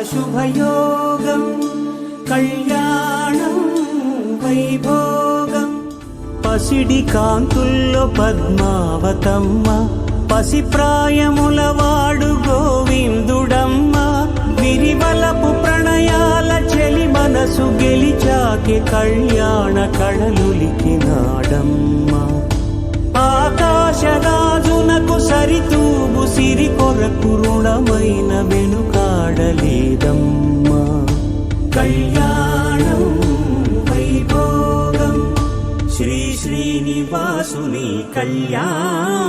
శుభయోగం కళ్యాణం వైభోగం. పసిడి కాంతుల్లో పద్మావతమ్మ పసిప్రాయముల వాడు గోవిందుడమ్మ. విరివలపు ప్రణయాల చెలి మనసు గెలిచాకే కళ్యాణ కళలులికినాడమ్మ. ఆకాశరాజునకు సరితూగు సిరి కొరకు రుణమైన వెనుకాడలేదమ్మా. కళ్యాణం వైభోగం శ్రీ శ్రీనివాసుని కళ్యాణం.